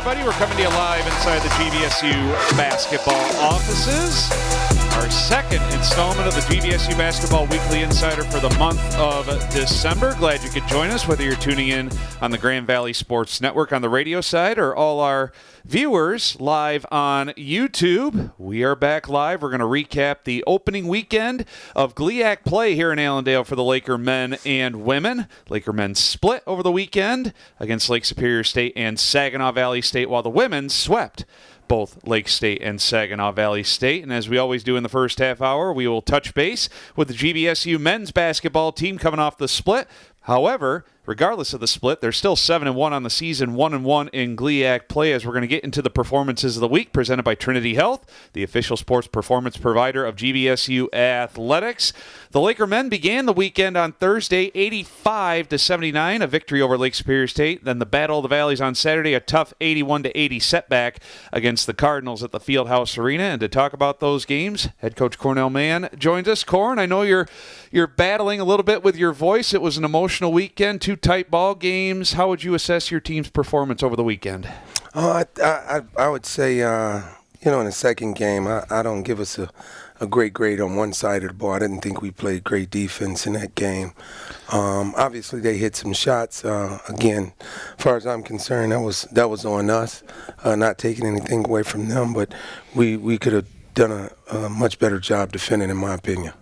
everybody. We're coming to you live inside the GVSU basketball offices. Our second installment of the GVSU Basketball Weekly Insider for the month of December. Glad you could join us, whether you're tuning in on the Grand Valley Sports Network on the radio side or all our viewers live on YouTube. We are back live. We're going to recap the opening weekend of GLIAC play here in Allendale for the Laker men and women. Laker men split over the weekend against Lake Superior State and Saginaw Valley State, while the women swept both Lake State and Saginaw Valley State. And as we always do in the first half hour, we will touch base with the GVSU men's basketball team coming off the split. However, regardless of the split, they're still 7-1 on the season, 1-1 in GLIAC play, as we're going to get into the performances of the week presented by Trinity Health, the official sports performance provider of GVSU Athletics. The Laker men began the weekend on Thursday, 85-79, a victory over Lake Superior State. Then the Battle of the Valleys on Saturday, a tough 81-80 setback against the Cardinals at the Fieldhouse Arena. And to talk about those games, head coach Cornell Mann joins us. Corn, I know you're battling a little bit with your voice. It was an emotional weekend, two tight ball games. How would you assess your team's performance over the weekend? I would say, in the second game, I don't give us a great grade on one side of the ball. I didn't think we played great defense in that game. Obviously, they hit some shots. Again, as far as I'm concerned, that was on us, not taking anything away from them. But we could have done a much better job defending, in my opinion.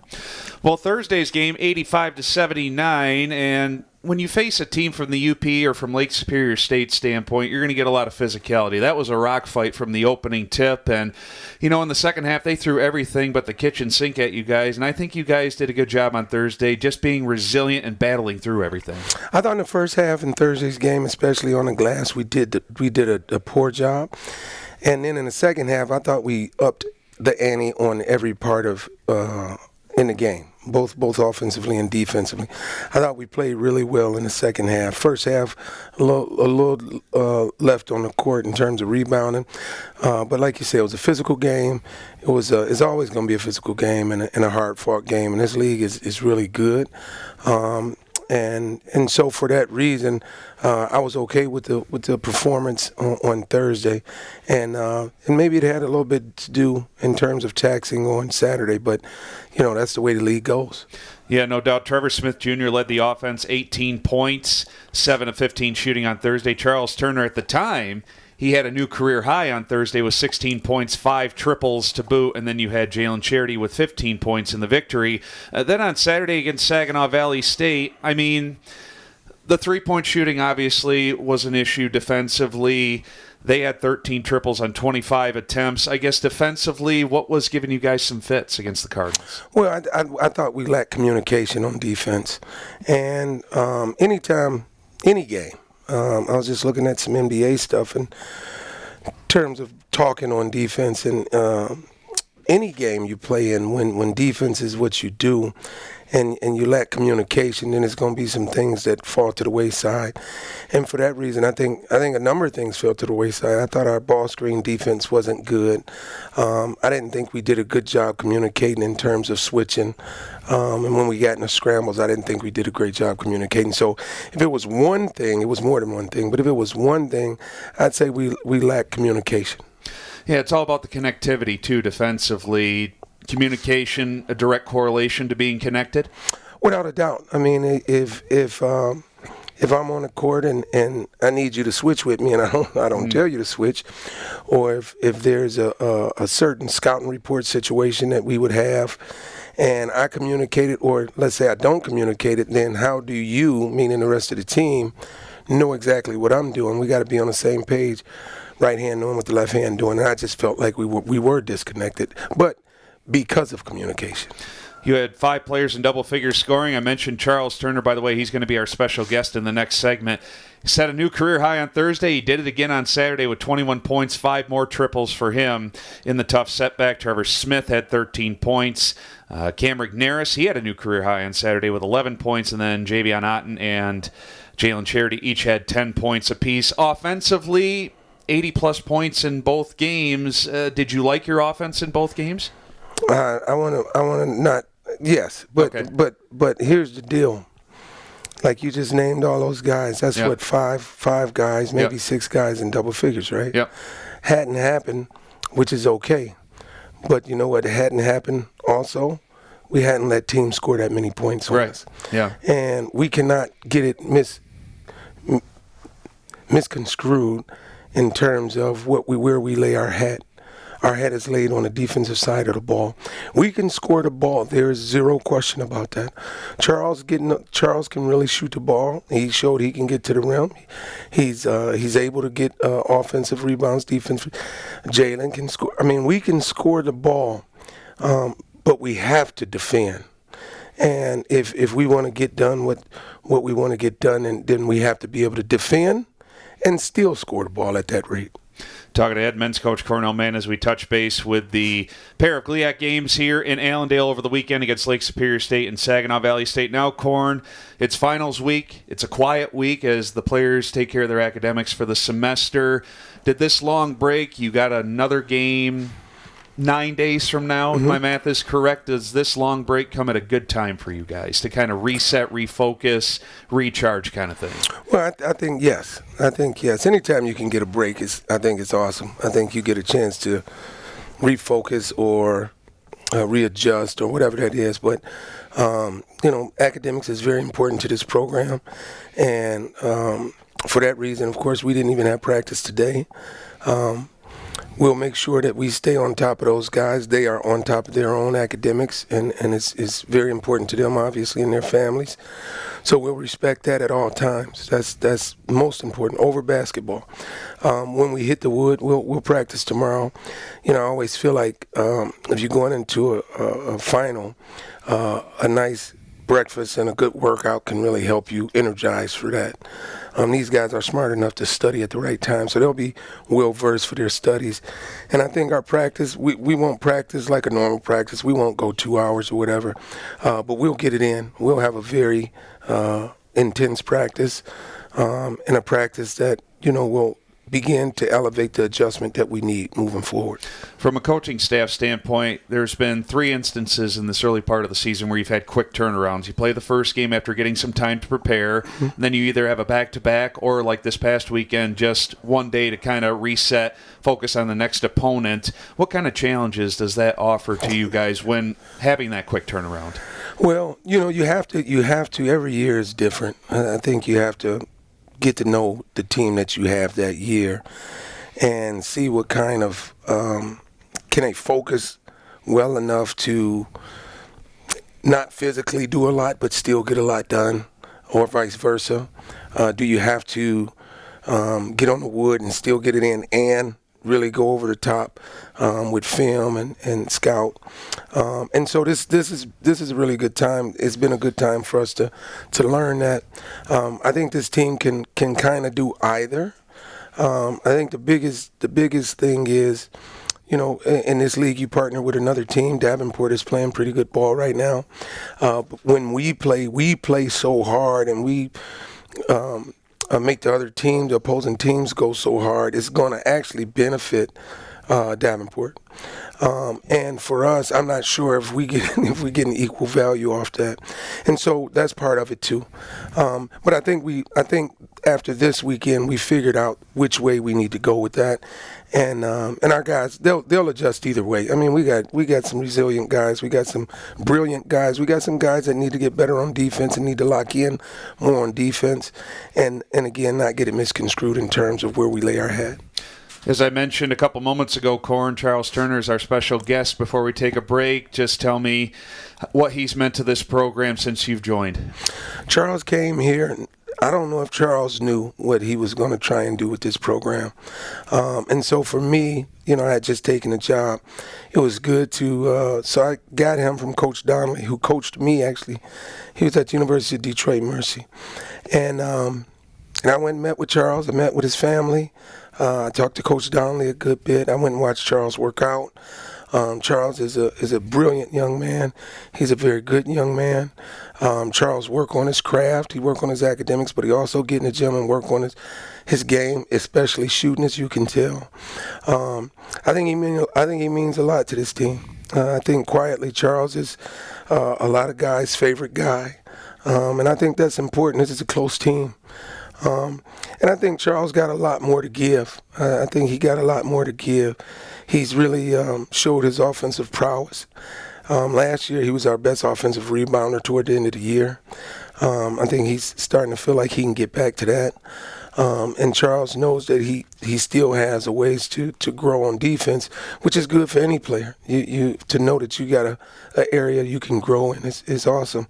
Well, Thursday's game, 85-79, and when you face a team from the UP or from Lake Superior State standpoint, you're going to get a lot of physicality. That was a rock fight from the opening tip, and, in the second half, they threw everything but the kitchen sink at you guys, and I think you guys did a good job on Thursday just being resilient and battling through everything. I thought in the first half in Thursday's game, especially on the glass, we did a poor job, and then in the second half, I thought we upped the ante on every part of in the game, both offensively and defensively. I thought we played really well in the second half. First half, a little left on the court in terms of rebounding, but like you said, it was a physical game. It's always going to be a physical game and a hard-fought game, and this league is really good. And so for that reason, I was okay with the performance on Thursday, and maybe it had a little bit to do in terms of taxing on Saturday, but that's the way the league goes. Yeah, no doubt. Trevor Smith Jr. led the offense, 18 points, 7 of 15 shooting on Thursday. Charles Turner at the time, he had a new career high on Thursday with 16 points, 5 triples to boot, and then you had Jalen Charity with 15 points in the victory. Then on Saturday against Saginaw Valley State, the three-point shooting obviously was an issue defensively. They had 13 triples on 25 attempts. I guess defensively, what was giving you guys some fits against the Cardinals? Well, I thought we lacked communication on defense. And anytime, any game, I was just looking at some NBA stuff in terms of talking on defense. And any game you play in, when defense is what you do, and you lack communication, then there's going to be some things that fall to the wayside. And for that reason, I think a number of things fell to the wayside. I thought our ball screen defense wasn't good. I didn't think we did a good job communicating in terms of switching. And when we got in the scrambles, I didn't think we did a great job communicating. So if it was one thing, it was more than one thing, but if it was one thing, I'd say we lack communication. Yeah, it's all about the connectivity, too, defensively. Communication, a direct correlation to being connected? Without a doubt. I mean, if I'm on the court and I need you to switch with me and I don't tell you to switch, or if there's a certain scouting report situation that we would have and I communicate it, or let's say I don't communicate it, then how do you, meaning the rest of the team, know exactly what I'm doing? We got to be on the same page, right hand knowing what the left hand doing. And I just felt like we were disconnected. But because of communication. You had 5 players in double figure scoring. I mentioned Charles Turner, by the way. He's going to be our special guest in the next segment. He set a new career high on Thursday. He did it again on Saturday with 21 points, 5 more triples for him in the tough setback. Trevor Smith had 13 points. Cam Rignaris, he had a new career high on Saturday with 11 points, and then Javion Otten and Jalen Charity each had 10 points apiece. Offensively, 80-plus points in both games. Did you like your offense in both games? I want to not. Yes, but okay. but here's the deal. like you just named all those guys. That's Yep. what, five guys, maybe Yep. 6 guys in double figures, right? Yep. Hadn't happened, which is okay. But you know what hadn't happened also? We hadn't let teams score that many points on us. Yeah. And we cannot get it misconstrued in terms of where we lay our hat. Our head is laid on the defensive side of the ball. We can score the ball. There is zero question about that. Charles can really shoot the ball. He showed he can get to the rim. He's able to get offensive rebounds, defense. Jalen can score. I mean, we can score the ball, but we have to defend. And if we want to get done what we want to get done, then we have to be able to defend and still score the ball at that rate. Talking to head men's coach Cornell Mann as we touch base with the pair of GLIAC games here in Allendale over the weekend against Lake Superior State and Saginaw Valley State. Now, Corn, it's finals week. It's a quiet week as the players take care of their academics for the semester. Did this long break, you got another game 9 days from now, if my math is correct. Does this long break come at a good time for you guys to kind of reset, refocus, recharge kind of thing? Well, I think yes. Anytime you can get a break, I think it's awesome. I think you get a chance to refocus or readjust or whatever that is. But, academics is very important to this program. And for that reason, of course, we didn't even have practice today. We'll make sure that we stay on top of those guys. They are on top of their own academics, and it's very important to them, obviously, and their families. So we'll respect that at all times. That's most important over basketball. When we hit the wood, we'll practice tomorrow. I always feel like if you're going into a final, a nice breakfast and a good workout can really help you energize for that. These guys are smart enough to study at the right time, so they'll be well-versed for their studies. And I think our practice, we won't practice like a normal practice. We won't go 2 hours or whatever, but we'll get it in. We'll have a very intense practice and a practice that, will begin to elevate the adjustment that we need moving forward. From a coaching staff standpoint, there's been 3 instances in this early part of the season where you've had quick turnarounds. You play the first game after getting some time to prepare, and then you either have a back-to-back or, like this past weekend, just one day to kind of reset, focus on the next opponent. What kind of challenges does that offer to you guys when having that quick turnaround? Well, you have to, every year is different. I think you have to get to know the team that you have that year and see what kind of can they focus well enough to not physically do a lot but still get a lot done, or vice versa. Do you have to get on the wood and still get it in and really go over the top with film and scout? And so this is a really good time. It's been a good time for us to learn that. I think this team can kind of do either. I think the biggest thing is, in this league you partner with another team. Davenport is playing pretty good ball right now. But when we play so hard, and we make the opposing teams go so hard, it's going to actually benefit Davenport. And for us, I'm not sure if we get an equal value off that, and so that's part of it too. But I think after this weekend, we figured out which way we need to go with that, and our guys they'll adjust either way. I mean, we got some resilient guys, we got some brilliant guys, we got some guys that need to get better on defense and need to lock in more on defense, and again, not get it misconstrued in terms of where we lay our head. As I mentioned a couple moments ago, Corn, Charles Turner is our special guest. Before we take a break, just tell me what he's meant to this program since you've joined. Charles came here, and I don't know if Charles knew what he was going to try and do with this program. And so for me, I had just taken a job. It was good to, so I got him from Coach Donnelly, who coached me actually. He was at the University of Detroit Mercy. And I went and met with Charles. I met with his family. I talked to Coach Donnelly a good bit. I went and watched Charles work out. Charles is a brilliant young man. He's a very good young man. Charles work on his craft. He work on his academics, but he also get in the gym and work on his game, especially shooting, as you can tell. I think he means a lot to this team. I think quietly Charles is a lot of guys' favorite guy. And I think that's important. This is a close team. And I think Charles got a lot more to give. I think he got a lot more to give. He's really showed his offensive prowess. Last year, he was our best offensive rebounder toward the end of the year. I think he's starting to feel like he can get back to that. And Charles knows that he still has a ways to grow on defense, which is good for any player. You to know that you got a area you can grow in is awesome.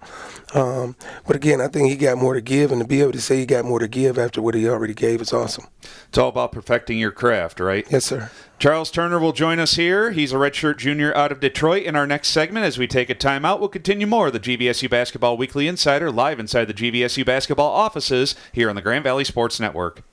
But again, I think he got more to give, and to be able to say he got more to give after what he already gave is awesome. It's all about perfecting your craft, right? Yes, sir. Charles Turner will join us here. He's a redshirt junior out of Detroit. In our next segment, as we take a timeout, we'll continue more of the GVSU Basketball Weekly Insider live inside the GVSU basketball offices here on the Grand Valley Sports Network.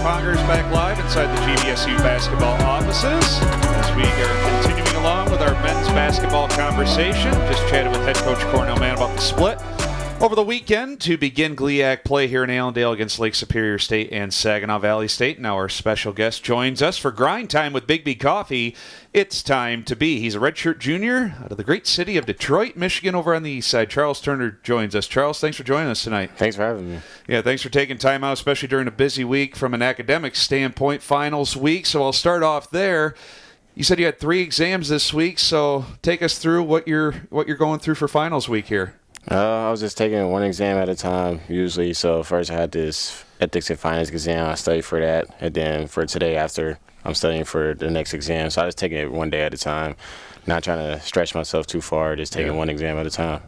Fongers back live inside the GVSU basketball offices as we are continuing along with our men's basketball conversation. Just chatted with head coach Cornell Mann about the split over the weekend to begin GLIAC play here in Allendale against Lake Superior State and Saginaw Valley State. Now our special guest joins us for Grind Time with Big B Coffee. It's time to be. He's a redshirt junior out of the great city of Detroit, Michigan, over on the east side. Charles Turner joins us. Charles, thanks for joining us tonight. Thanks for having me. Yeah, thanks for taking time out, especially during a busy week from an academic standpoint, finals week. So I'll start off there. You said you had 3 exams this week, so take us through what you're going through for finals week here. I was just taking one exam at a time usually. So first I had this ethics and finance exam. I studied for that, and then for today after, I'm studying for the next exam. So I just taking it one day at a time, not trying to stretch myself too far, just taking one exam at a time.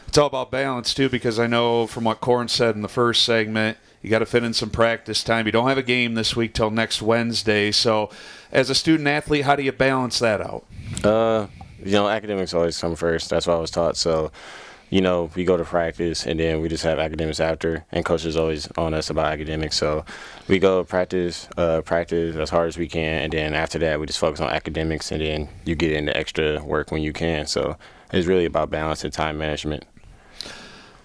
It's all about balance too, because I know from what Corn said in the first segment, You got to fit in some practice time. You don't have a game this week till next Wednesday. So as a student athlete, how do you balance that out? Academics always come first. That's what I was taught. So, we go to practice, and then we just have academics after, and coach is always on us about academics. So we go practice as hard as we can, and then after that, we just focus on academics, and then you get into extra work when you can. So it's really about balance and time management.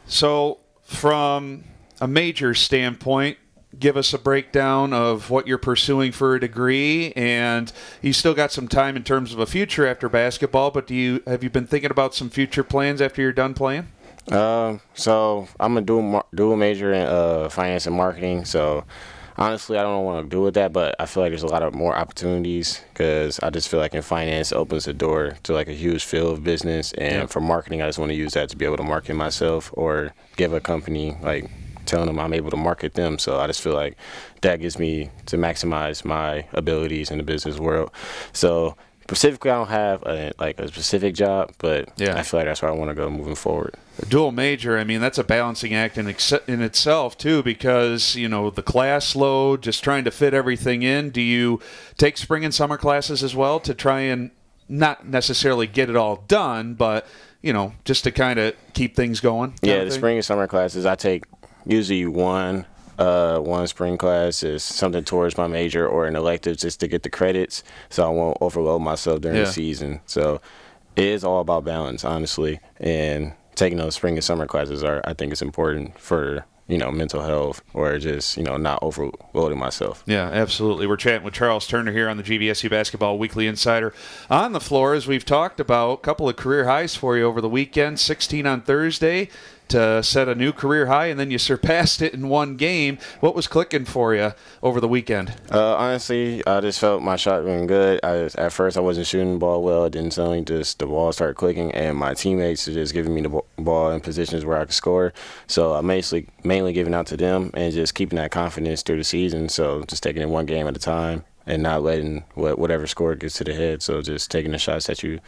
So from a major standpoint, give us a breakdown of what you're pursuing for a degree, and you still got some time in terms of a future after basketball, but have you been thinking about some future plans after you're done playing? So I'm a dual major in finance and marketing. So honestly, I don't know what to do with that, but I feel like there's a lot of more opportunities because I just feel like in finance it opens the door to like a huge field of business, and for marketing, I just want to use that to be able to market myself or give a company like telling them I'm able to market them. So I just feel like that gives me to maximize my abilities in the business world. So specifically, I don't have a specific job, but I feel like that's where I want to go moving forward. A dual major, I mean, that's a balancing act in itself, too, because, the class load, just trying to fit everything in. Do you take spring and summer classes as well to try and not necessarily get it all done, but, just to kind of keep things going? Yeah, the spring and summer classes, I take usually one spring class is something towards my major or an elective just to get the credits so I won't overload myself during the season. So it is all about balance, honestly, and taking those spring and summer classes I think it's important for mental health or just not overloading myself. Yeah, absolutely. We're chatting with Charles Turner here on the GVSU Basketball Weekly Insider. On the floor, as we've talked about, a couple of career highs for you over the weekend, 16 on Thursday to set a new career high, and then you surpassed it in one game. What was clicking for you over the weekend? Honestly, I just felt my shot being good. At first, I wasn't shooting the ball well. Then suddenly just the ball started clicking, and my teammates were just giving me the ball in positions where I could score. So I'm mainly giving out to them and just keeping that confidence through the season. So just taking it one game at a time and not letting whatever score gets to the head. So just taking the shots that you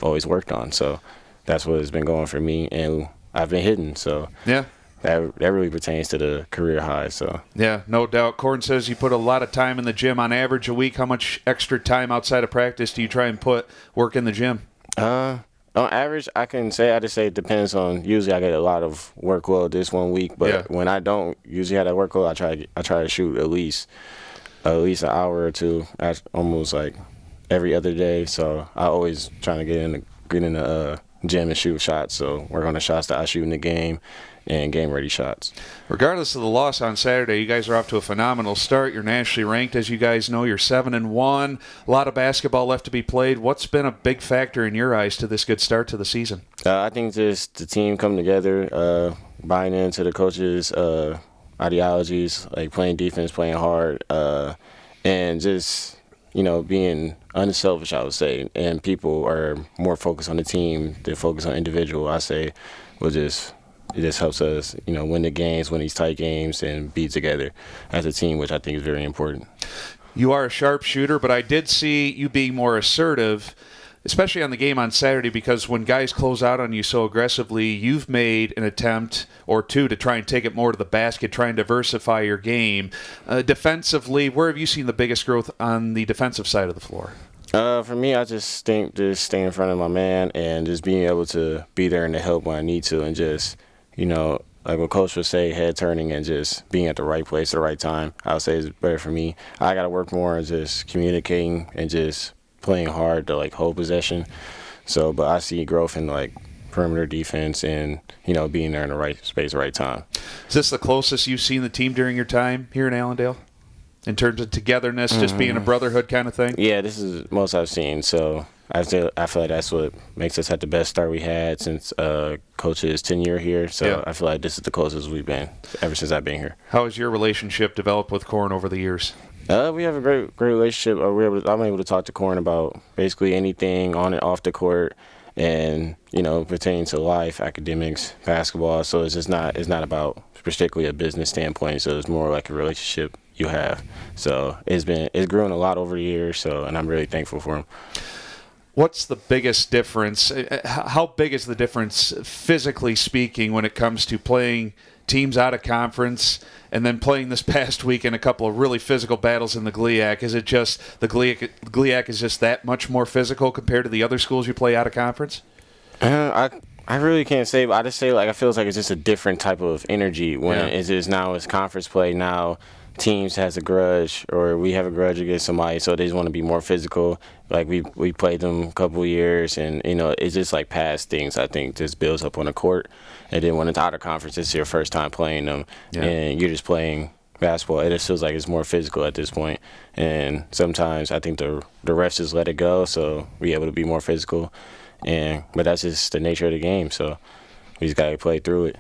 always worked on. So that's what has been going for me, and I've been hitting, so that really pertains to the career high. So yeah, no doubt. Corn says you put a lot of time in the gym on average a week. How much extra time outside of practice do you try and put work in the gym? On average, I just say it depends on. Usually, I get a lot of workload this one week, but when I don't usually have that workload, I try to shoot at least an hour or two, almost like every other day. So I always trying to get in the gym and shoot shots, so work on the shots that I shoot in the game and game-ready shots. Regardless of the loss on Saturday, you guys are off to a phenomenal start. You're nationally ranked, as you guys know. You're 7-1. A lot of basketball left to be played. What's been a big factor in your eyes to this good start to the season? I think just the team coming together, buying into the coaches' ideologies, like playing defense, playing hard, and just being unselfish, I would say, and people are more focused on the team than focused on individual. I say, it just helps us, win the games, win these tight games, and be together as a team, which I think is very important. You are a sharpshooter, but I did see you being more assertive, especially on the game on Saturday, because when guys close out on you so aggressively, you've made an attempt or two to try and take it more to the basket, try and diversify your game. Defensively, where have you seen the biggest growth on the defensive side of the floor? For me, I just think just staying in front of my man and just being able to be there and to help when I need to, and just, like what Coach would say, head turning and just being at the right place at the right time, I would say is better for me. I got to work more on just communicating and just playing hard to hold possession. So, but I see growth in perimeter defense and being there in the right space at the right time. Is this the closest you've seen the team during your time here in Allendale, in terms of togetherness, just being a brotherhood kind of thing? Yeah, this is most I've seen. So I feel like that's what makes us have the best start we had since Coach's tenure here. So I feel like this is the closest we've been ever since I've been here. How has your relationship developed with Corn over the years? We have a great relationship. I'm able to talk to Corn about basically anything on and off the court, and pertaining to life, academics, basketball. So it's not about particularly a business standpoint. So it's more like a relationship you have. So it's grown a lot over the years. So, and I'm really thankful for him. What's the biggest difference? How big is the difference, physically speaking, when it comes to playing teams out of conference, and then playing this past week in a couple of really physical battles in the GLIAC. Is it just the GLIAC is just that much more physical compared to the other schools you play out of conference? I really can't say, but I just say, like, I feel like it's just a different type of energy when it is now it's conference play. Now teams has a grudge, or we have a grudge against somebody, so they just want to be more physical. Like, we played them a couple of years, and, you know, it's just like past things, I think, just builds up on the court. And then when it's out of conference, it's your first time playing them, and you're just playing basketball. It just feels like it's more physical at this point. And sometimes I think the refs just let it go, so we're able to be more physical. But that's just the nature of the game, so we just got to play through it.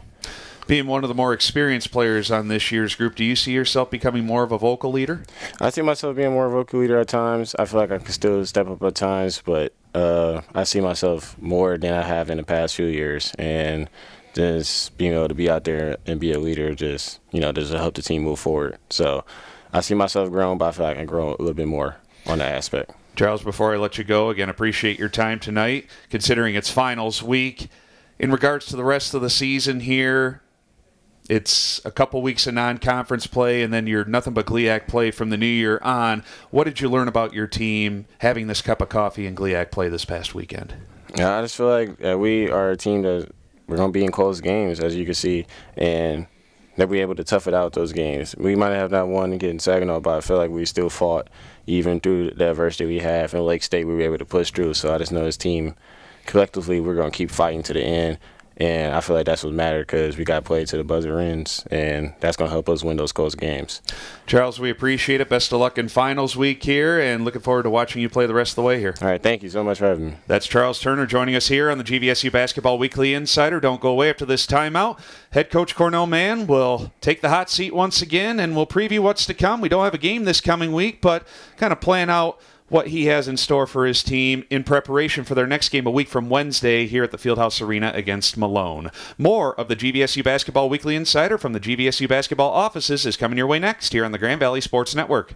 Being one of the more experienced players on this year's group, do you see yourself becoming more of a vocal leader? I see myself being more of a vocal leader at times. I feel like I can still step up at times, but I see myself more than I have in the past few years. And just being able to be out there and be a leader just help the team move forward. So I see myself growing, but I feel like I can grow a little bit more on that aspect. Charles, before I let you go, again, appreciate your time tonight, considering it's finals week. In regards to the rest of the season here, it's a couple weeks of non-conference play, and then you're nothing but GLIAC play from the new year on. What did you learn about your team having this cup of coffee and GLIAC play this past weekend? Yeah, I just feel like we are a team that we're going to be in close games, as you can see, and that we're able to tough it out those games. We might have not won and get in Saginaw, but I feel like we still fought even through the adversity we have. In Lake State, we were able to push through. So I just know this team, collectively, we're going to keep fighting to the end. And I feel like that's what matters, because we got to play to the buzzer ends, and that's going to help us win those close games. Charles, we appreciate it. Best of luck in finals week here, and looking forward to watching you play the rest of the way here. All right, thank you so much for having me. That's Charles Turner joining us here on the GVSU Basketball Weekly Insider. Don't go away after this timeout. Head coach Cornell Mann will take the hot seat once again, and we'll preview what's to come. We don't have a game this coming week, but kind of plan out what he has in store for his team in preparation for their next game a week from Wednesday here at the Fieldhouse Arena against Malone. More of the GVSU Basketball Weekly Insider from the GVSU Basketball offices is coming your way next here on the Grand Valley Sports Network.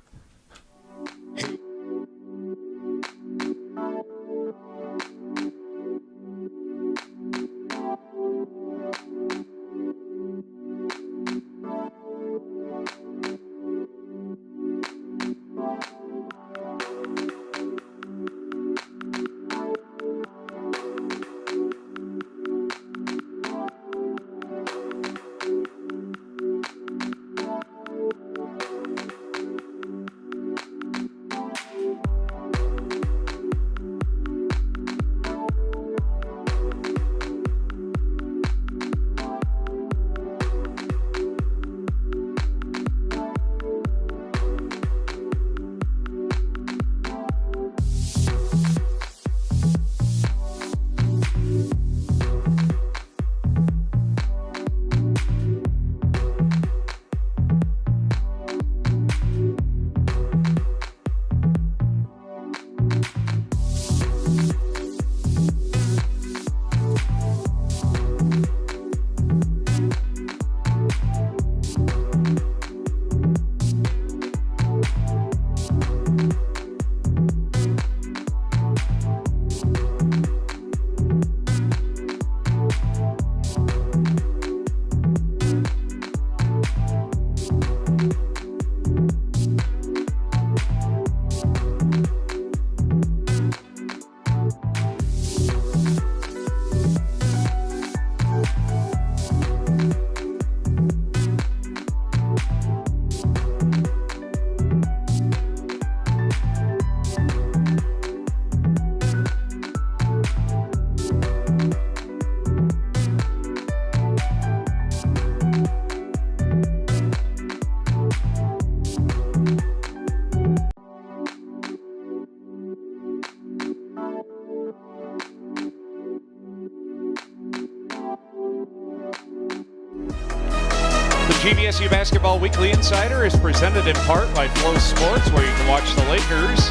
The GVSU Basketball Weekly Insider is presented in part by Flow Sports, where you can watch the Lakers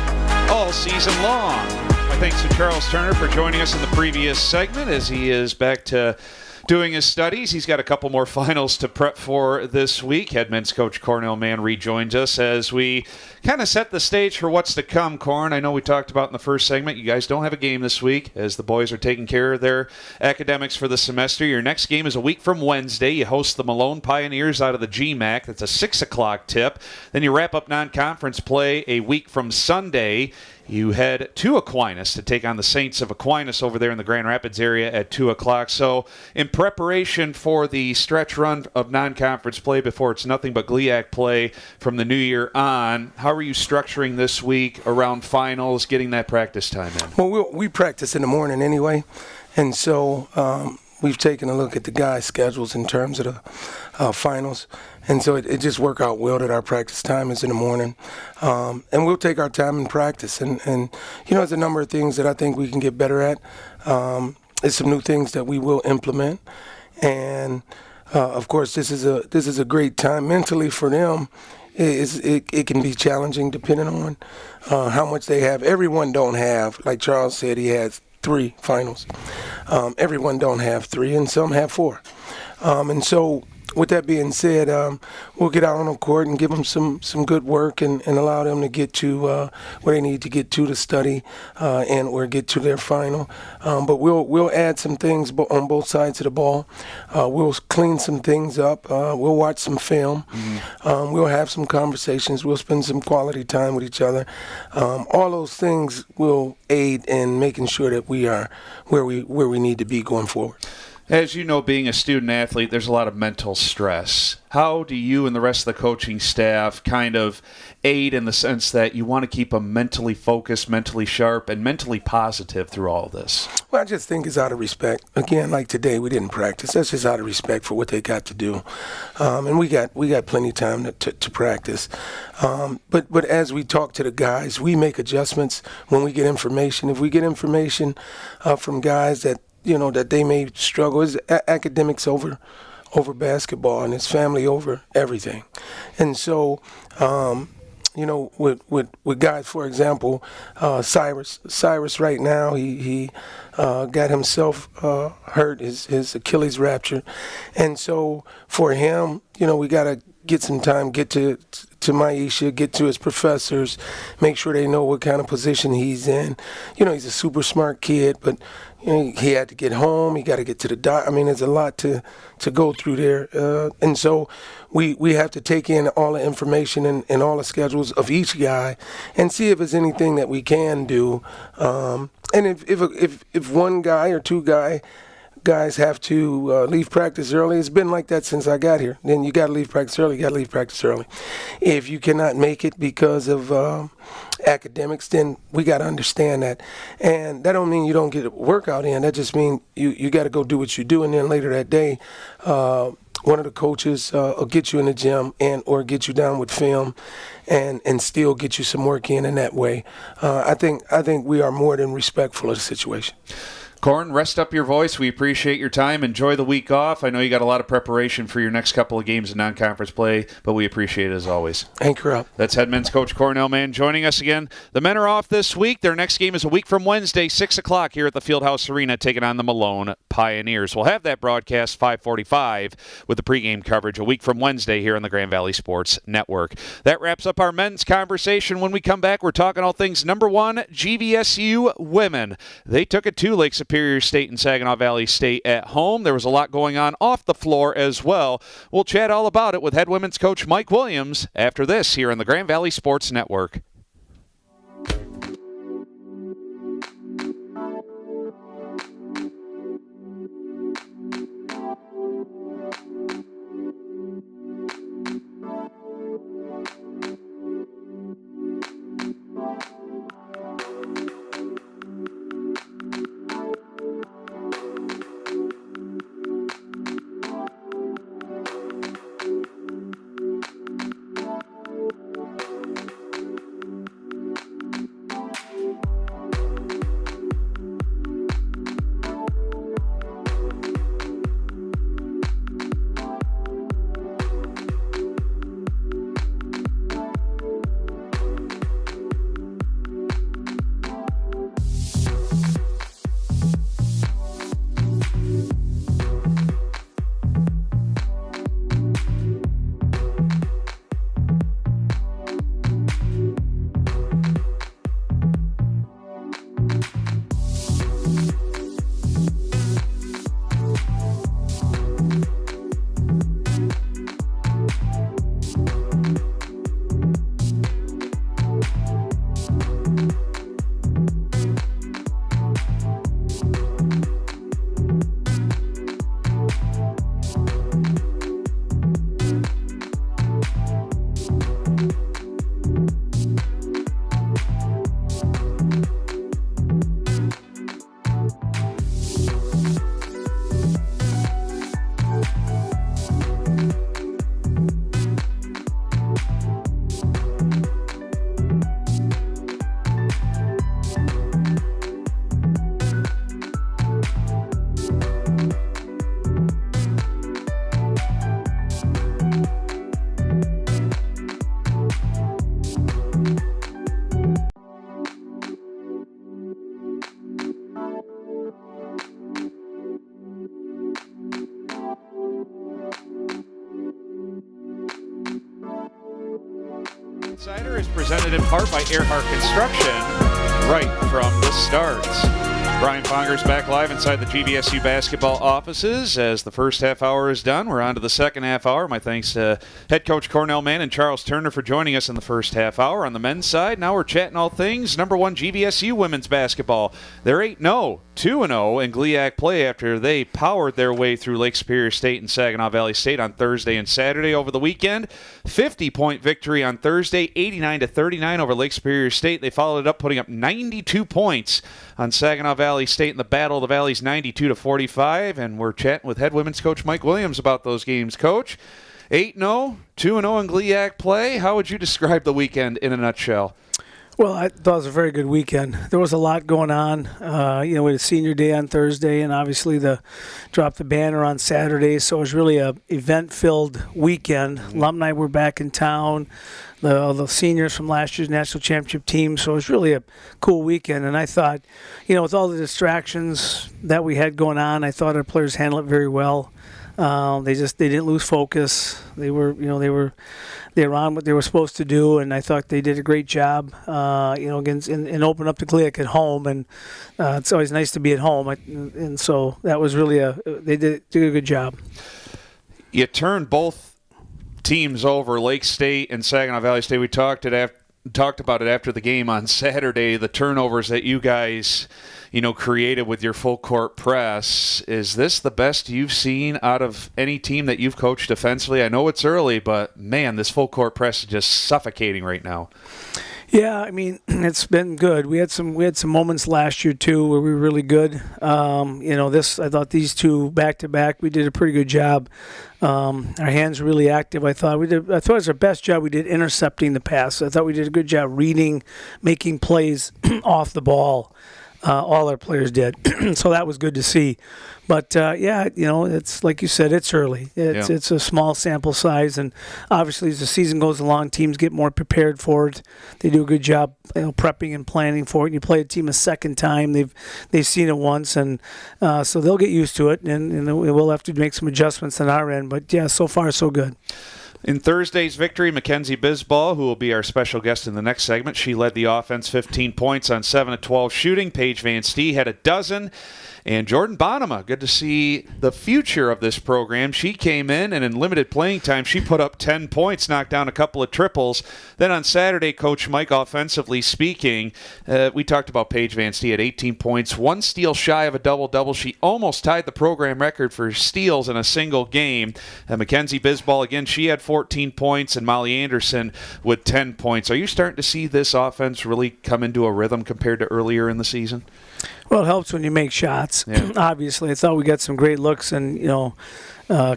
all season long. My thanks to Charles Turner for joining us in the previous segment, as he is back to doing his studies. He's got a couple more finals to prep for this week. Head men's coach Cornell Mann rejoins us as we kind of set the stage for what's to come, Corn. I know we talked about in the first segment, you guys don't have a game this week as the boys are taking care of their academics for the semester. Your next game is a week from Wednesday. You host the Malone Pioneers out of the GMAC. That's a 6 o'clock tip. Then you wrap up non-conference play a week from Sunday. You head to Aquinas to take on the Saints of Aquinas over there in the Grand Rapids area at 2 o'clock. So in preparation for the stretch run of non-conference play before it's nothing but GLIAC play from the new year on, how are you structuring this week around finals, getting that practice time in? Well, we practice in the morning anyway, and so we've taken a look at the guys' schedules in terms of the finals. And so it just worked out well that our practice time is in the morning. And we'll take our time in practice. And there's a number of things that I think we can get better at. There's some new things that we will implement. And, of course, this is a great time mentally for them. It can be challenging depending on how much they have. Everyone don't have, like Charles said, he has 3 finals. Everyone don't have 3, and some have 4. And so with that being said, we'll get out on the court and give them some good work and allow them to get to where they need to get to study and or get to their final. But we'll add some things on both sides of the ball. We'll clean some things up. We'll watch some film. We'll have some conversations. We'll spend some quality time with each other. All those things will aid in making sure that we are where we need to be going forward. As you know, being a student athlete, there's a lot of mental stress. How do you and the rest of the coaching staff kind of aid in the sense that you want to keep them mentally focused, mentally sharp, and mentally positive through all of this? Well, I just think it's out of respect. Again, like today, we didn't practice. That's just out of respect for what they got to do. And we got plenty of time to practice. But as we talk to the guys, we make adjustments when we get information. If we get information from guys that that they may struggle. It's academics over basketball, and it's family over everything. And so, with guys, for example, Cyrus right now, he got himself hurt, his Achilles ruptured. And so for him, we got to get some time, get to Maisha, get to his professors, make sure they know what kind of position he's in. He's a super smart kid, but he had to get home. He got to get to the doctor. I mean, there's a lot to go through there. And so we have to take in all the information and all the schedules of each guy and see if there's anything that we can do. And if one guy or 2 guys have to leave practice early. It's been like that since I got here. Then you got to leave practice early. If you cannot make it because of academics, then we got to understand that. And that don't mean you don't get a workout in. That just means you got to go do what you do. And then later that day, one of the coaches will get you in the gym and or get you down with film and still get you some work in that way. I think we are more than respectful of the situation. Corn, rest up your voice. We appreciate your time. Enjoy the week off. I know you got a lot of preparation for your next couple of games of non-conference play, but we appreciate it as always. Anchor up. That's head men's coach Cornell Mann joining us again. The men are off this week. Their next game is a week from Wednesday, 6 o'clock here at the Fieldhouse Arena, taking on the Malone Pioneers. We'll have that broadcast 5:45 with the pregame coverage a week from Wednesday here on the Grand Valley Sports Network. That wraps up our men's conversation. When we come back, we're talking all things number 1, GVSU women. They took it to Lake Superior State and Saginaw Valley State at home. There was a lot going on off the floor as well. We'll chat all about it with head women's coach Mike Williams after this here on the Grand Valley Sports Network. presented in part by Earhart Construction, right from the start. Brian Fongers back live inside the GVSU basketball offices. As the first half hour is done, we're on to the second half hour. My thanks to head coach Cornell Mann and Charles Turner for joining us in the first half hour. On the men's side, now we're chatting all things number one GVSU women's basketball. They're 8-0, 2-0 in GLIAC play after they powered their way through Lake Superior State and Saginaw Valley State on Thursday and Saturday over the weekend. 50-point victory on Thursday, 89-39 over Lake Superior State. They followed it up, putting up 92 points on Saginaw Valley State in the Battle of the Valleys, 92-45. And we're chatting with head women's coach Mike Williams about those games. Coach, 8-0, 2-0 in GLIAC play. How would you describe the weekend in a nutshell? Well, I thought it was a very good weekend. There was a lot going on. We had a senior day on Thursday, and obviously drop the banner on Saturday. So it was really a event-filled weekend. Alumni were back in town. The seniors from last year's national championship team. So it was really a cool weekend. And I thought, with all the distractions that we had going on, I thought our players handled it very well. They didn't lose focus. They were on what they were supposed to do, and I thought they did a great job. Against and open up the GLIAC at home, and it's always nice to be at home. And so that was really they did a good job. You turned both teams over, Lake State and Saginaw Valley State. We talked about it after the game on Saturday. The turnovers that you guys created with your full court press. Is this the best you've seen out of any team that you've coached defensively? I know it's early, but man, this full court press is just suffocating right now. Yeah, it's been good. We had some moments last year too where we were really good. I thought these two back to back, we did a pretty good job. Our hands were really active. I thought it was our best job we did intercepting the pass. I thought we did a good job reading, making plays off the ball. All our players did. So that was good to see. But, it's like you said, it's early. It's a small sample size. And obviously as the season goes along, teams get more prepared for it. They do a good job prepping and planning for it. And you play a team a second time. They've seen it once. And so they'll get used to it. And we'll have to make some adjustments on our end. But, yeah, so far so good. In Thursday's victory, Mackenzie Bisball, who will be our special guest in the next segment, she led the offense, 15 points on 7 of 12 shooting. Paige Van Stee had a dozen. And Jordan Bonema, good to see the future of this program. She came in, and in limited playing time, she put up 10 points, knocked down a couple of triples. Then on Saturday, Coach Mike, offensively speaking, we talked about Paige Van Stee at 18 points, one steal shy of a double-double. She almost tied the program record for steals in a single game. Mackenzie Bisball, again, she had 14 points, and Molly Anderson with 10 points. Are you starting to see this offense really come into a rhythm compared to earlier in the season? Well, it helps when you make shots. Yeah. Obviously, I thought we got some great looks, and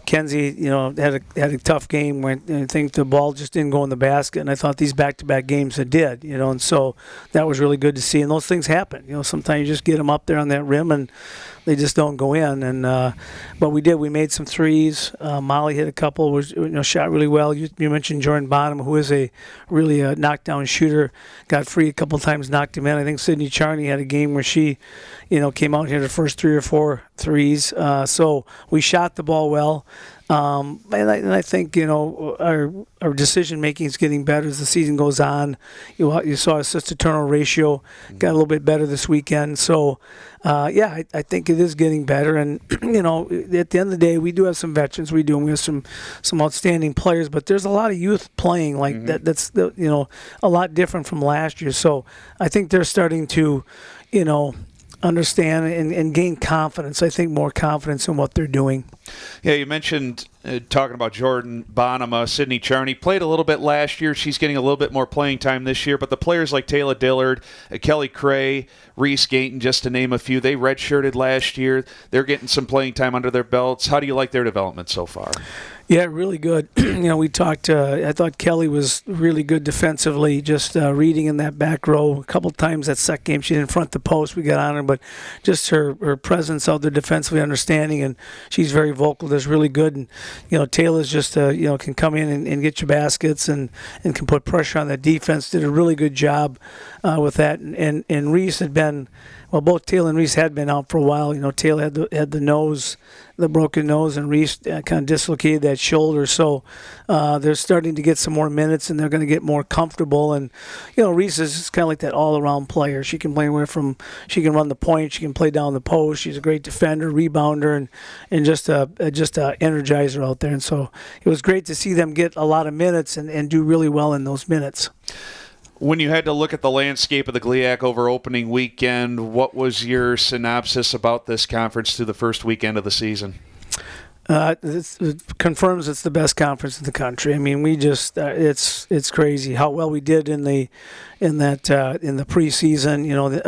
Kenzie, had a tough game when I think the ball just didn't go in the basket, and I thought these back-to-back games it did, and so that was really good to see. And those things happen, sometimes you just get them up there on that rim and they just don't go in. And but we did. We made some threes. Molly hit a couple. Was shot really well. You mentioned Jordan Bonham, who is a really knockdown shooter. Got free a couple times, knocked him in. I think Sydney Charney had a game where she, came out here the first 3 or 4 threes. So we shot the ball well. And I think our decision making is getting better as the season goes on. You saw assist to turnover ratio got a little bit better this weekend. So I think it is getting better. And at the end of the day, we do have some veterans. We have some outstanding players, but there's a lot of youth playing like that. That's a lot different from last year. So I think they're starting to understand and gain confidence. I think more confidence in what they're doing. Yeah, you mentioned talking about Jordan Bonema, Sydney Charney played a little bit last year. She's getting a little bit more playing time this year. But the players like Taylor Dillard, Kelly Cray, Reese Gayton, just to name a few, they redshirted last year. They're getting some playing time under their belts. How do you like their development so far? Yeah, really good. We talked. I thought Kelly was really good defensively, just reading in that back row. A couple times that second game, she didn't front the post. We got on her, but just her presence out there defensively, understanding, and she's very vocal. That's really good. And Taylor's just can come in and get your baskets and can put pressure on that defense. Did a really good job with that. And Reese had been, well, both Taylor and Reese had been out for a while. Taylor had the broken nose, and Reese kind of dislocated that shoulder. So they're starting to get some more minutes, and they're going to get more comfortable. And Reese is kind of like that all-around player. She can play anywhere from, she can run the point, she can play down the post. She's a great defender, rebounder, and just a energizer out there. And so it was great to see them get a lot of minutes and do really well in those minutes. When you had to look at the landscape of the GLIAC over opening weekend, what was your synopsis about this conference through the first weekend of the season? It confirms it's the best conference in the country. I mean, we just it's crazy how well we did in the preseason.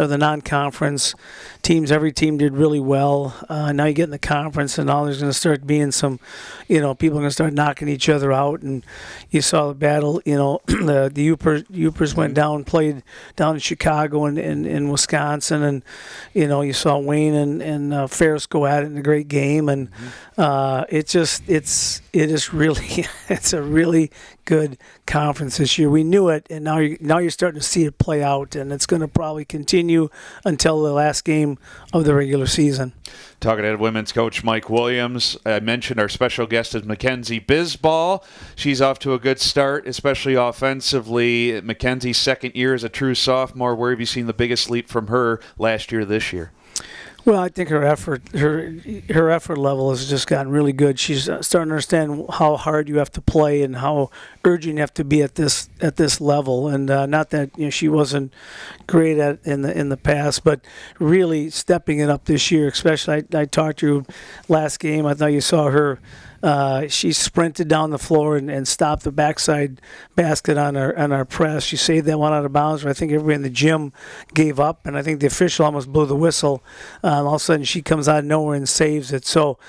The non-conference teams. Every team did really well. Now you get in the conference, and now there's going to start being some, people are going to start knocking each other out. And you saw the battle. The Upers went down, played down in Chicago and in Wisconsin, and you saw Wayne and Ferris go at it in a great game. And it is really it's a really good conference this year. We knew it, and now you're starting to see it play out, and it's going to probably continue until the last game of the regular season. Talking to women's coach Mike Williams, I mentioned our special guest is Mackenzie Bisball. She's off to a good start, especially offensively. Mackenzie's second year as a true sophomore. Where have you seen the biggest leap from her last year, this year? Well, I think her effort level has just gotten really good. She's starting to understand how hard you have to play and how urgent you have to be at this level. And not that she wasn't great at in the past, but really stepping it up this year. Especially, I talked to you last game. I thought you saw her. She sprinted down the floor and stopped the backside basket on our press. She saved that one out of bounds. I think everybody in the gym gave up, and I think the official almost blew the whistle. All of a sudden, she comes out of nowhere and saves it. So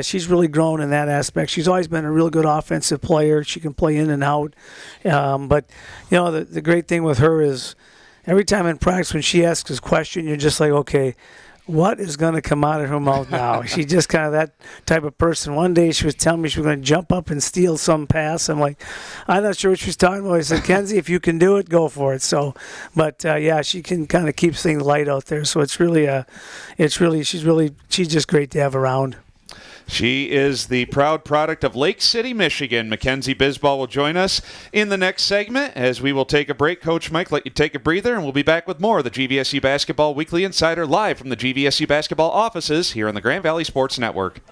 she's really grown in that aspect. She's always been a real good offensive player. She can play in and out. But the great thing with her is every time in practice when she asks a question, you're just like, okay, what is going to come out of her mouth now? She's just kind of that type of person. One day she was telling me she was going to jump up and steal some pass. I'm like, I'm not sure what she's talking about. I said, Kenzie, if you can do it, go for it. So, but she can kind of keep things light out there. So she's just great to have around. She is the proud product of Lake City, Michigan. Mackenzie Bisball will join us in the next segment as we will take a break. Coach Mike, let you take a breather, and we'll be back with more of the GVSU Basketball Weekly Insider live from the GVSU Basketball offices here on the Grand Valley Sports Network.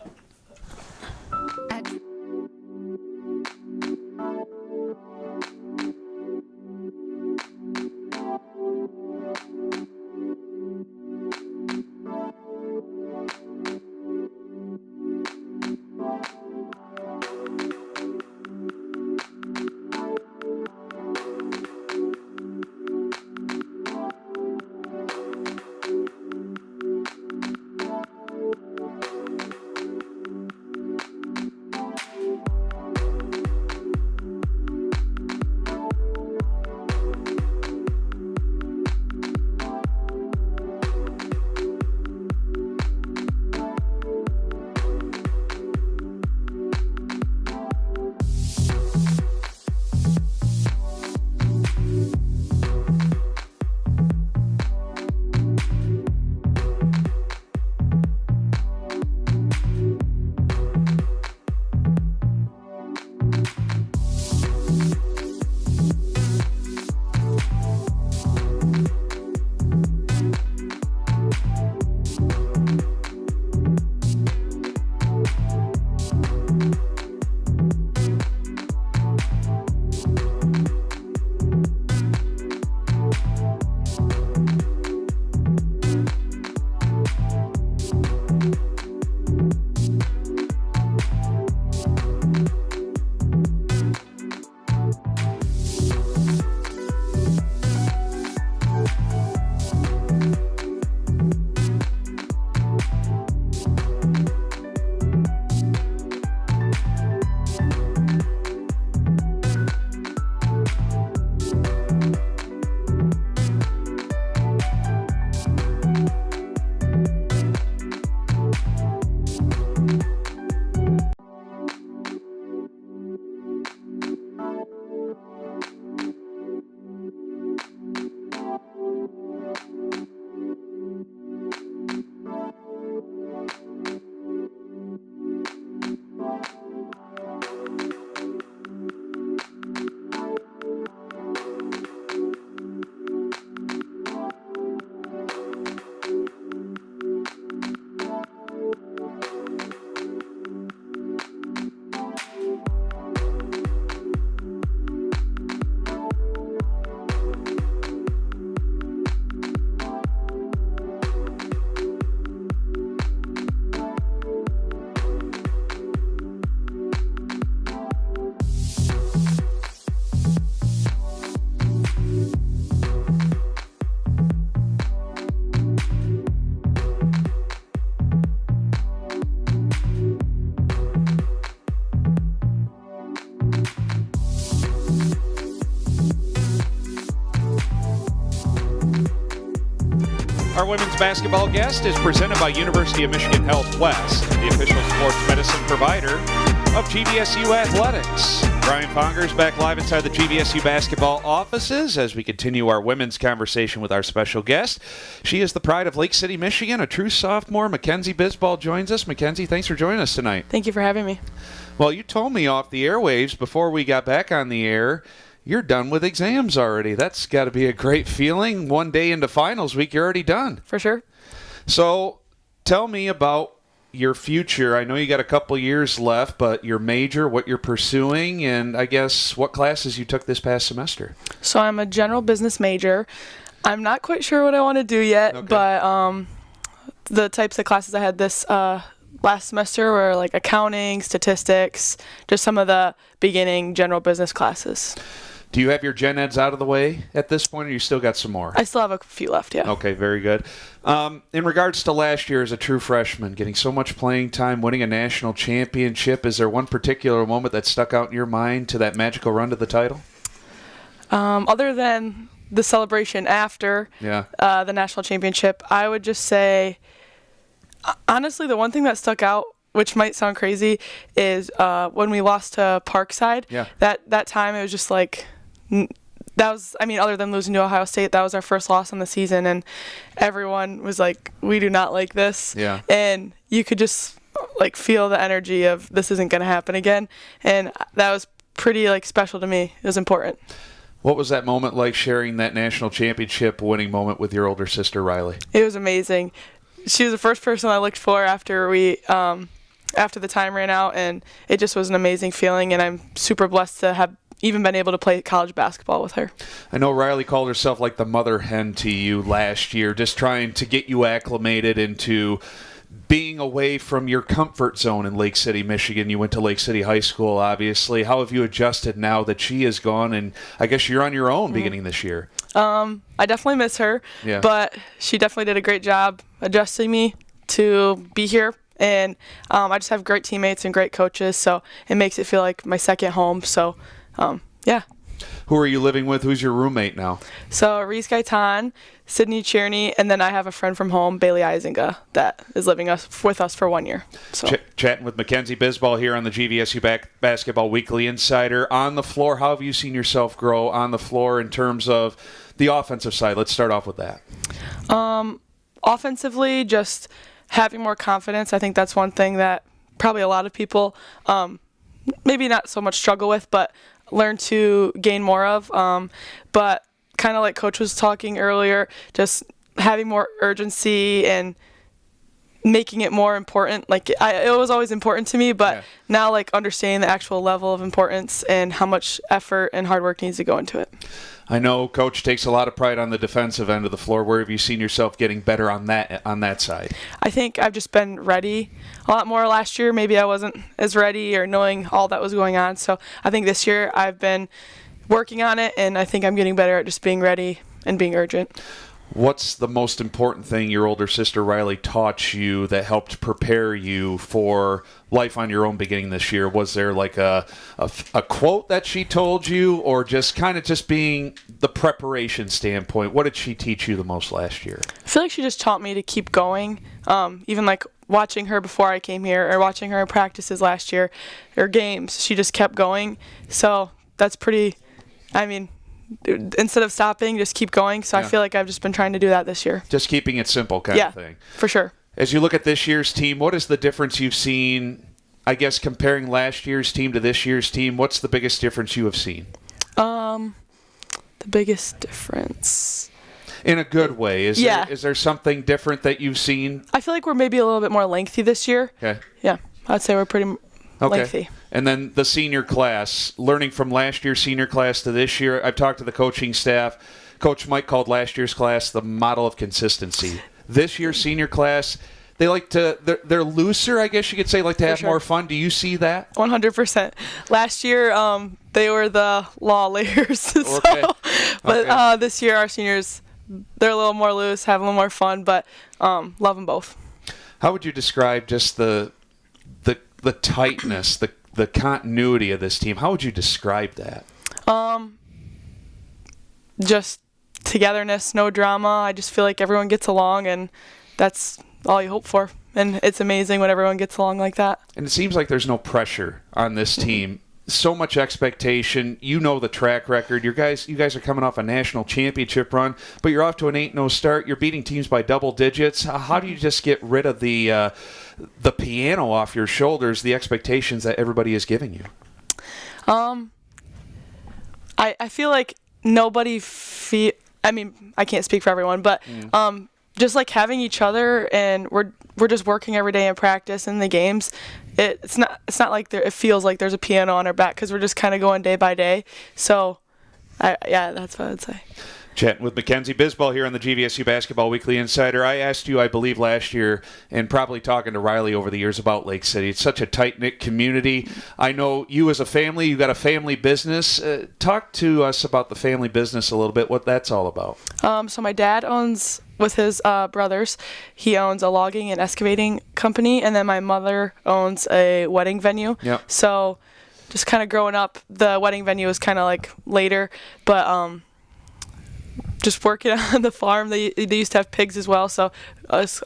Our women's basketball guest is presented by University of Michigan Health West, the official sports medicine provider of GVSU Athletics. Brian Fongers back live inside the GVSU basketball offices as we continue our women's conversation with our special guest. She is the pride of Lake City, Michigan, a true sophomore. Mackenzie Bisbal joins us. Mackenzie, thanks for joining us tonight. Thank you for having me. Well, you told me off the airwaves before we got back on the air, you're done with exams already. That's got to be a great feeling. One day into finals week, you're already done. For sure. So tell me about your future. I know you got a couple years left, but your major, what you're pursuing, and I guess what classes you took this past semester. So I'm a general business major. I'm not quite sure what I want to do yet, but the types of classes I had this last semester were like accounting, statistics, just some of the beginning general business classes. Do you have your gen eds out of the way at this point, or you still got some more? I still have a few left, yeah. Okay, very good. In regards to last year as a true freshman, getting so much playing time, winning a national championship, is there one particular moment that stuck out in your mind to that magical run to the title? Other than the celebration after the national championship, I would just say, honestly, the one thing that stuck out, which might sound crazy, is when we lost to Parkside. Yeah. That time, it was just like, that was, other than losing to Ohio State, that was our first loss on the season, and everyone was like, we do not like this. Yeah. And you could just like feel the energy of this isn't going to happen again, and that was pretty like special to me. It was important. What was that moment like, sharing that national championship winning moment with your older sister, Riley? It was amazing. She was the first person I looked for after the time ran out, and it just was an amazing feeling, and I'm super blessed to have even been able to play college basketball with her. I know Riley called herself like the mother hen to you last year, just trying to get you acclimated into being away from your comfort zone in Lake City, Michigan. You went to Lake City High School, obviously. How have you adjusted now that she is gone, and I guess you're on your own beginning this year? I definitely miss her, but she definitely did a great job adjusting me to be here. And I just have great teammates and great coaches, so it makes it feel like my second home. So, yeah. Who are you living with? Who's your roommate now? So, Reese Gaitan, Sydney Tierney, and then I have a friend from home, Bailey Isinga, that is living with us for 1 year. So. Chatting with Mackenzie Bisbal here on the GVSU Basketball Weekly Insider. On the floor, how have you seen yourself grow on the floor in terms of the offensive side? Let's start off with that. Offensively, just having more confidence. I think that's one thing that probably a lot of people maybe not so much struggle with, but learn to gain more of. But kind of like Coach was talking earlier, just having more urgency and making it more important. Like it was always important to me, but now like understanding the actual level of importance and how much effort and hard work needs to go into it. I know Coach takes a lot of pride on the defensive end of the floor. Where have you seen yourself getting better on that side? I think I've just been ready a lot more last year. Maybe I wasn't as ready or knowing all that was going on. So I think this year I've been working on it, and I think I'm getting better at just being ready and being urgent. What's the most important thing your older sister Riley taught you that helped prepare you for life on your own beginning this year? Was there like a quote that she told you, or just kind of just being the preparation standpoint? What did she teach you the most last year? I feel like she just taught me to keep going. Even like watching her before I came here, or watching her in practices last year or games, she just kept going. So that's pretty, instead of stopping, just keep going. So I feel like I've just been trying to do that this year. Just keeping it simple kind of thing. For sure. As you look at this year's team, what is the difference you've seen, I guess, comparing last year's team to this year's team? What's the biggest difference you have seen? The biggest difference. In a good way. Is there something different that you've seen? I feel like we're maybe a little bit more lengthy this year. Okay. Yeah, I'd say we're pretty lengthy. And then the senior class, learning from last year's senior class to this year. I've talked to the coaching staff. Coach Mike called last year's class the model of consistency. This year's senior class, they're looser, I guess you could say, like to have more fun. Do you see that? 100%. Last year, they were the law layers. But this year, our seniors, they're a little more loose, have a little more fun, but love them both. How would you describe just the tightness, the continuity of this team? How would you describe that? Just togetherness, no drama. I just feel like everyone gets along, and that's all you hope for. And it's amazing when everyone gets along like that. And it seems like there's no pressure on this team. So much expectation. You know the track record. You guys are coming off a national championship run, but you're off to an 8-0 start. You're beating teams by double digits. How do you just get rid of the piano off your shoulders, the expectations that everybody is giving you? I feel like nobody I mean, I can't speak for everyone, but just like having each other, and we're just working every day in practice and the games. It's not like it feels like there's a piano on our back, because we're just kind of going day by day. So, that's what I'd say. Chatting with Mackenzie Bisbal here on the GVSU Basketball Weekly Insider. I asked you, I believe, last year, and probably talking to Riley over the years about Lake City. It's such a tight-knit community. I know you as a family, you got a family business. Talk to us about the family business a little bit, what that's all about. So my dad owns, with his brothers, he owns a logging and excavating company, and then my mother owns a wedding venue. Yep. So just kind of growing up, the wedding venue was kind of like later, but just working on the farm. They used to have pigs as well, so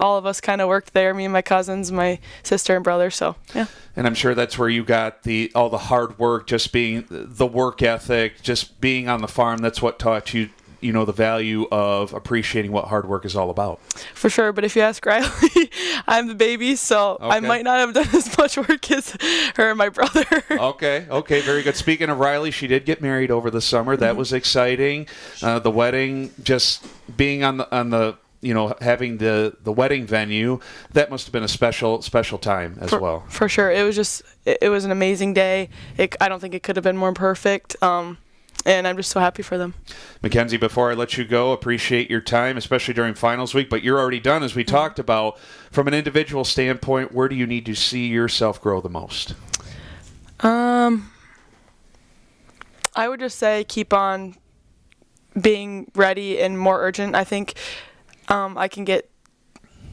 all of us kind of worked there, me and my cousins, my sister and brother, so yeah. And I'm sure that's where you got all the hard work, just being the work ethic, just being on the farm. That's what taught you, the value of appreciating what hard work is all about. For sure, but if you ask Riley, I'm the baby, so okay. I might not have done as much work as her and my brother. Okay, very good. Speaking of Riley, she did get married over the summer. That was exciting. The wedding, just being on the having the wedding venue, that must have been a special time as well. For sure. It was it was an amazing day. I don't think it could have been more perfect. And I'm just so happy for them. Mackenzie, before I let you go, appreciate your time, especially during finals week, but you're already done, as we talked about. From an individual standpoint, where do you need to see yourself grow the most? I would just say keep on being ready and more urgent. I think I can get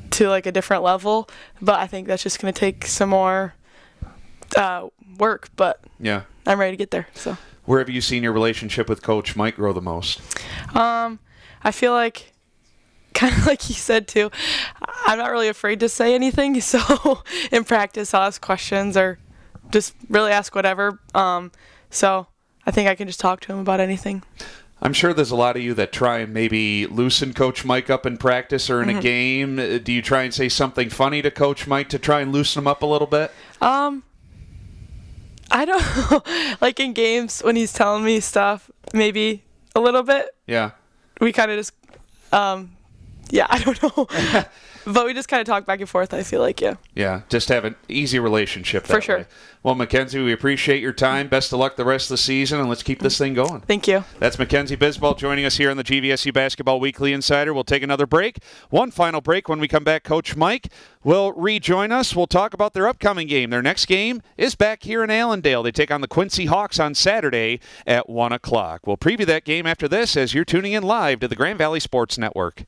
to like a different level, but I think that's just going to take some more work, but yeah, I'm ready to get there. So. Where have you seen your relationship with Coach Mike grow the most? I feel like, kind of like you said too, I'm not really afraid to say anything. So in practice, I'll ask questions or just really ask whatever. So I think I can just talk to him about anything. I'm sure there's a lot of you that try and maybe loosen Coach Mike up in practice or in a game. Do you try and say something funny to Coach Mike to try and loosen him up a little bit? I don't know. Like in games when he's telling me stuff, maybe a little bit. Yeah. We kind of just, I don't know. But we just kind of talk back and forth, I feel like, yeah. Yeah, just have an easy relationship that For sure. way. Well, Mackenzie, we appreciate your time. Best of luck the rest of the season, and let's keep this thing going. Thank you. That's Mackenzie Bisbal joining us here on the GVSU Basketball Weekly Insider. We'll take another break. One final break. When we come back, Coach Mike will rejoin us. We'll talk about their upcoming game. Their next game is back here in Allendale. They take on the Quincy Hawks on Saturday at 1 o'clock. We'll preview that game after this as you're tuning in live to the Grand Valley Sports Network.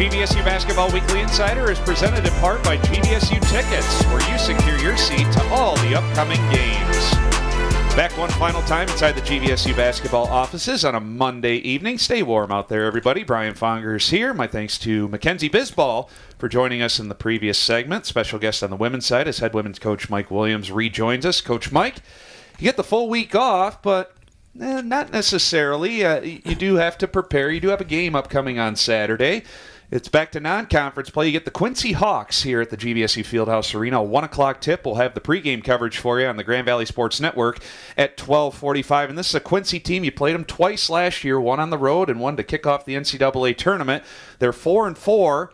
GVSU Basketball Weekly Insider is presented in part by GVSU Tickets, where you secure your seat to all the upcoming games. Back one final time inside the GVSU basketball offices on a Monday evening. Stay warm out there, everybody. Brian Fongers here. My thanks to Mackenzie Bisball for joining us in the previous segment. Special guest on the women's side as head women's coach Mike Williams rejoins us. Coach Mike, you get the full week off, but not necessarily. You do have to prepare. You do have a game upcoming on Saturday. It's back to non-conference play. You get the Quincy Hawks here at the GVSU Fieldhouse Arena. A 1 o'clock tip. We'll have the pregame coverage for you on the Grand Valley Sports Network at 12:45. And this is a Quincy team. You played them twice last year, one on the road and one to kick off the NCAA tournament. They're 4-4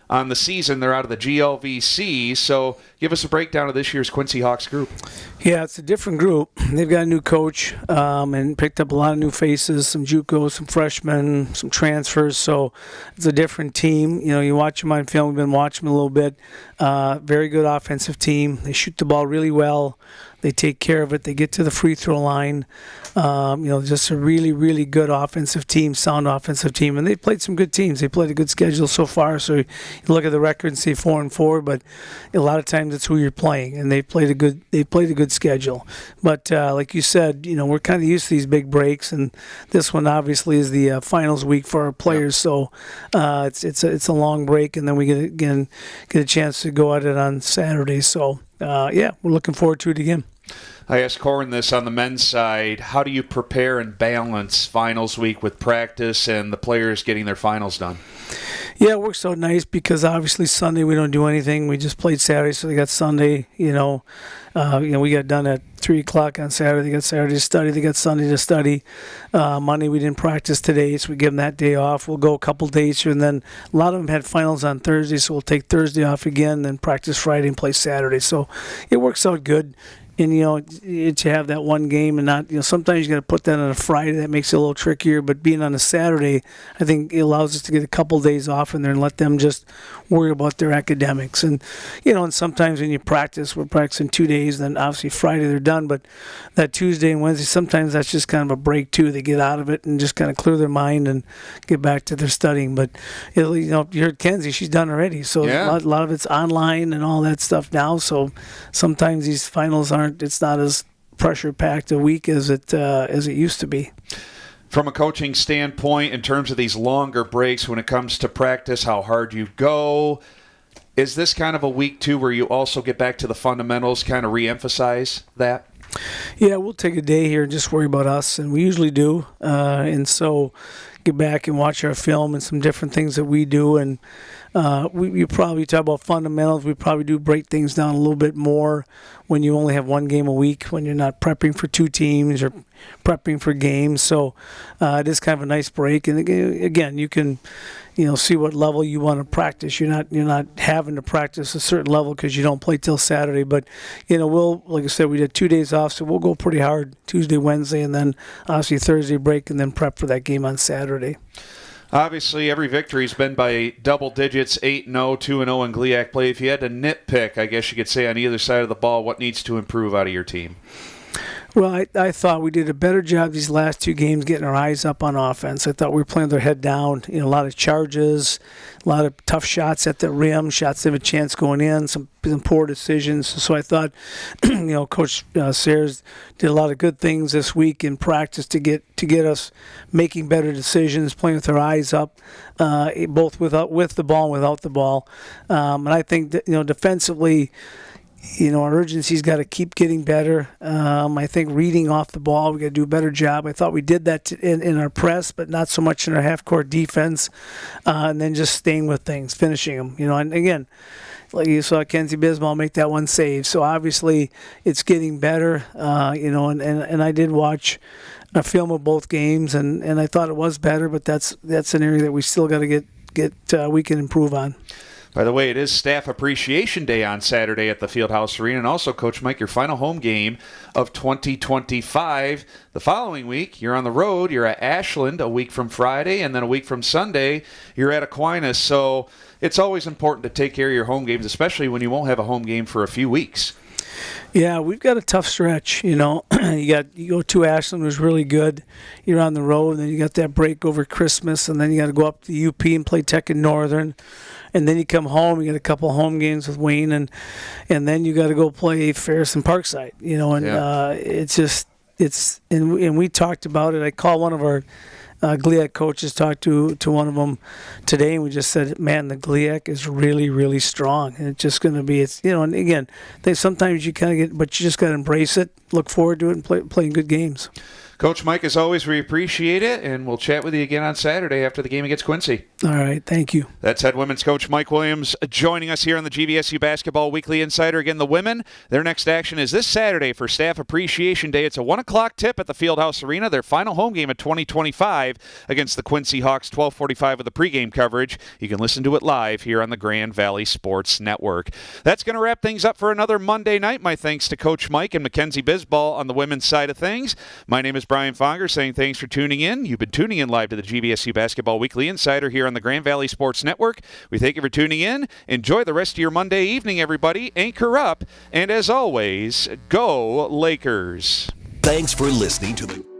on the season. They're out of the GLVC. So give us a breakdown of this year's Quincy Hawks group. Yeah, it's a different group. They've got a new coach and picked up a lot of new faces, some JUCOs, some freshmen, some transfers. So it's a different team. You know, you watch them on film. We've been watching them a little bit. Very good offensive team. They shoot the ball really well. They take care of it. They get to the free throw line. Just a really, really good offensive team, sound offensive team. And they played some good teams. They played a good schedule so far. So you look at the record and say 4-4, but a lot of times it's who you're playing. And they played a good schedule. But like you said, we're kind of used to these big breaks, and this one obviously is the finals week for our players. So it's a long break, and then we get a chance to go at it on Saturday. So we're looking forward to it again. I asked Corin this on the men's side. How do you prepare and balance finals week with practice and the players getting their finals done? Yeah, it works out nice because obviously Sunday we don't do anything. We just played Saturday, so they got Sunday. We got done at 3 o'clock on Saturday. They got Saturday to study. They got Sunday to study. Monday we didn't practice today, so we give them that day off. We'll go a couple days here, and then a lot of them had finals on Thursday, so we'll take Thursday off again, then practice Friday and play Saturday. So it works out good. And, to have that one game and not, sometimes you got to put that on a Friday. That makes it a little trickier. But being on a Saturday, I think it allows us to get a couple days off in there and let them just worry about their academics. And, and sometimes when you practice, we're practicing 2 days. Then obviously Friday they're done. But that Tuesday and Wednesday, sometimes that's just kind of a break too. They get out of it and just kind of clear their mind and get back to their studying. But, you heard Kenzie, she's done already. So a lot of it's online and all that stuff now. So sometimes these finals it's not as pressure-packed a week as it used to be. From a coaching standpoint, in terms of these longer breaks when it comes to practice, how hard you go, is this kind of a week, too, where you also get back to the fundamentals, kind of re-emphasize that? Yeah, we'll take a day here and just worry about us, and we usually do. And so get back and watch our film and some different things that we do. And we probably talk about fundamentals. We probably do break things down a little bit more when you only have one game a week, when you're not prepping for two teams or prepping for games. So it is kind of a nice break. And again, you can see what level you want to practice. You're not having to practice a certain level because you don't play till Saturday. But we'll, like I said, we did 2 days off, so we'll go pretty hard Tuesday, Wednesday, and then obviously Thursday break, and then prep for that game on Saturday. Obviously, every victory has been by double digits, 8-0, 2-0 in GLIAC play. If you had to nitpick, I guess you could say on either side of the ball, what needs to improve out of your team? Well, I thought we did a better job these last two games getting our eyes up on offense. I thought we were playing with our head down. A lot of charges, a lot of tough shots at the rim, shots that have a chance going in, some poor decisions. So I thought, Coach Sayers did a lot of good things this week in practice to get us making better decisions, playing with our eyes up, both with the ball and without the ball. And I think that defensively, our urgency's got to keep getting better. I think reading off the ball, we got to do a better job. I thought we did that in our press, but not so much in our half-court defense. And then just staying with things, finishing them. And again, like you saw Kenzie Bisbal make that one save. So obviously it's getting better. And I did watch a film of both games, and I thought it was better. But that's an area that we still got to get we can improve on. By the way, it is Staff Appreciation Day on Saturday at the Fieldhouse Arena. And also, Coach Mike, your final home game of 2025. The following week, you're on the road. You're at Ashland a week from Friday. And then a week from Sunday, you're at Aquinas. So it's always important to take care of your home games, especially when you won't have a home game for a few weeks. Yeah, we've got a tough stretch. You go to Ashland, was really good. You're on the road, and then you got that break over Christmas, and then you got to go up to UP and play Tech and Northern, and then you come home. You got a couple home games with Wayne, and then you got to go play Ferris and Parkside. And we talked about it. I called one of our GLIAC coaches, talked to one of them today, and we just said, man, the GLIAC is really, really strong, and it's just going to be, and again, sometimes you kind of get, but you just got to embrace it, look forward to it, and playing good games. Coach Mike, as always, we appreciate it, and we'll chat with you again on Saturday after the game against Quincy. All right, thank you. That's head women's coach Mike Williams joining us here on the GVSU Basketball Weekly Insider. Again, the women, their next action is this Saturday for Staff Appreciation Day. It's a 1 o'clock tip at the Fieldhouse Arena, their final home game of 2025 against the Quincy Hawks, 12:45 with the pregame coverage. You can listen to it live here on the Grand Valley Sports Network. That's going to wrap things up for another Monday night. My thanks to Coach Mike and Mackenzie Bisball on the women's side of things. My name is Brian Fongers, saying thanks for tuning in. You've been tuning in live to the GVSU Basketball Weekly Insider here on the Grand Valley Sports Network. We thank you for tuning in. Enjoy the rest of your Monday evening, everybody. Anchor up. And as always, go Lakers. Thanks for listening to the